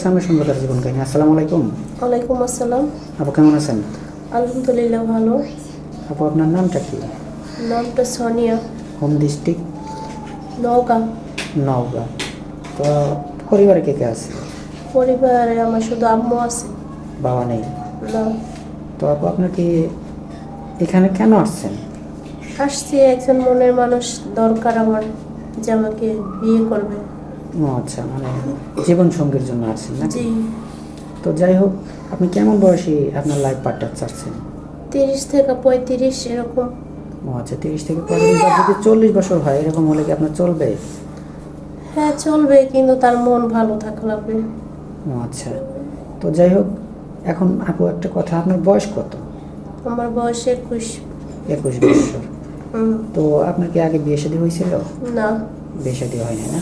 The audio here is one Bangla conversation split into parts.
সামনে সুন্দর জীবন কাহিনী। আসসালামু আলাইকুম। ওয়ালাইকুম আসসালাম। আপু কেমন আছেন? আলহামদুলিল্লাহ ভালো। আপু আপনার নামটা কি? নামটা সোনিয়া। Home district? নওগাঁ। নওগাঁ। তো পরিবারে কে কে আছে? পরিবারে আমার শুধু আম্মু আছে। বাবা নেই? না। তো আপু আপনার কি এখানে কেন আসছেন? আসছি একজন মনের মানুষ দরকার আমার, যে আমাকে বিয়ে করবে। ও আচ্ছা, মানে জীবন সঙ্গীর জন্য আসছেন না? জি। তো যাই হোক, আপনি কেমন বয়সী আপনার লাইফ পার্টনার চাচ্ছেন? 30 থেকে 35 এরকম। ও আচ্ছা, 30 থেকে 35, বা যদি 40 বছর হয় এরকম হলে কি আপনার চলবে? হ্যাঁ চলবে, কিন্তু তার মন ভালো থাকা লাগবে। ও আচ্ছা, তো যাই হোক, এখন আপু একটা কথা, আপনার বয়স কত? আমার বয়স 21। 21 বছর। তো আপনার কি আগে বিয়ে শাদী হয়েছিল? না। বিয়ে শাদী হয়নি না?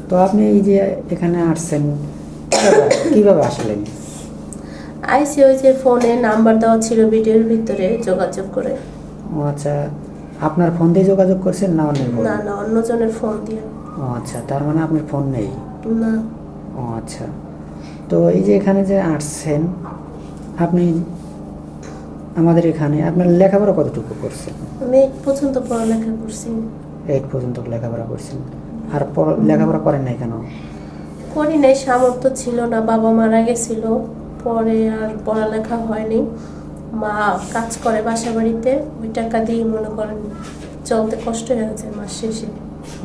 তো আপনি এই যে এখানে আসছেন, কিভাবে আসলেন? আইসি ওই যে ফোনে নাম্বার দেওয়া ছিল, ভিডিওর ভিতরে যোগাযোগ করে। ও আচ্ছা, আপনার ফোন দিয়ে যোগাযোগ করছেন না অন্যের ফোন? না না, অন্যজনের ফোন দিয়ে। ও আচ্ছা, তার মানে আপনার ফোন নেই? না। ও আচ্ছা, তো এই যে এখানে যে আসছেন আপনি, আমাদের এখানে আপনার লেখাপড়া কতটুকু করছেন? আমি 8 পর্যন্ত পড়ালেখা করছি। 8 পর্যন্ত লেখাপড়া করছেন, আর লেখাপড়া করেন নাই কেন? করি নাই, সামর্থ্য ছিল না, বাবা মারা গেছিল। পরে আর পড়ালেখা হয়নি। মা কাজ করে বাসা বাড়িতে, ওই টাকা দিয়ে মনে করেন চলতে কষ্ট হয়ে গেছে মাস শেষে।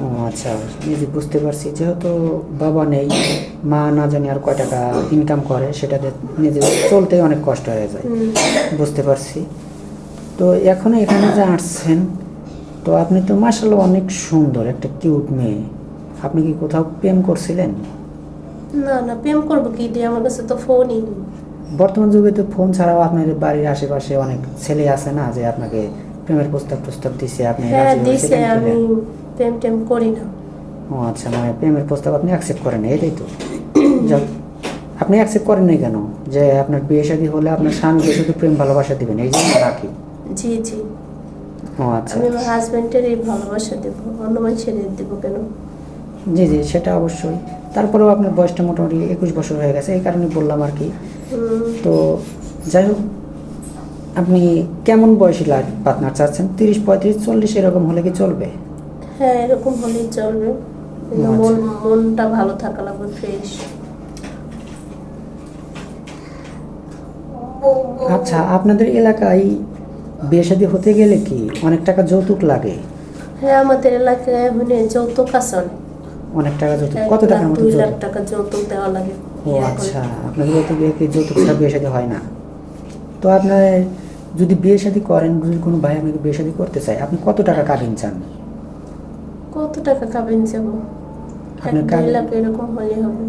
ও আচ্ছা, নিজে বুঝতে পারছি, যেহেতু বাবা নেই, মা না জানি আর কয় টাকা ইনকাম করে, সেটাতে নিজে চলতে অনেক কষ্ট হয়ে যায়। বুঝতে পারছি। তো এখন এখানে যে আসছেন, তো আপনি তো মাশাআল্লাহ অনেক সুন্দর একটা কিউট মেয়ে। আপনি কি কোথাও প্রেম করছিলেন? না না, প্রেম করবো কি দিয়ে, আমার কাছে তো ফোনই নেই। বর্তমান যুগে তো ফোন ছাড়াও আপনার বাড়ির আশেপাশে অনেক ছেলে আছে না, যে আপনাকে প্রেমের প্রস্তাব দিছে, আপনি হ্যাঁ রাজি দিছে, হয়েছিলেন আমি কিনা? প্রেম টেম করি না। ও আচ্ছা, মানে প্রেমের প্রস্তাব আপনি অ্যাকসেপ্ট করেন না, এটাই তো? যাক, আপনি অ্যাকসেপ্ট করেন নাই কেন? যে আপনার বিয়ে শাদী হলে আপনার স্বামীকে শুধু প্রেম ভালোবাসা দিবেন এই জন্য নাকি? জি জি। ও আচ্ছা, আমি আমার হাজবেন্ডেরই ভালোবাসা দেবো, অন্য মানুষের দেবো কেন? জি জি, সেটা অবশ্যই। তারপরেও আপনার বয়সটা মোটামুটি 21 বছর হয়ে গেছে, এই কারণে বললাম আর কি। তো যাই হোক, আপনি কেমন বয়সী লাইফ পার্টনার চাচ্ছেন? 30, 35, 40 এরকম হলে কি চলবে? হ্যাঁ এরকম হলেই চলবে, কিন্তু মনটা ভালো থাকা লাগবে, ফ্রেশ। আচ্ছা, আপনাদের এলাকায় বিয়ে শাদী হতে গেলে কি অনেক টাকা যৌতুক লাগে? হ্যাঁ আমাদের এলাকায় যৌতুক আছে অনেক। অনেক টাকা যৌতুক? 1 কত লাখ টাকার মতো 2 লাখ যৌতুক? টাকা যৌতুক দেওয়া লাগে। ও আচ্ছা, আপনাদের তো বিয়ে কি যৌতুক ছাড়া বিয়ে শাদী হয় না? তো আপনার যদি বিয়ে শাদী করেন, যদি কোনো ভাই আপনাকে বিয়ে শাদী করতে চায়, আপনি কত টাকা কাবিন চান? কত টাকা খাবেন যাবো? আপনার 1-2 লাখ এরকম হলে হবে।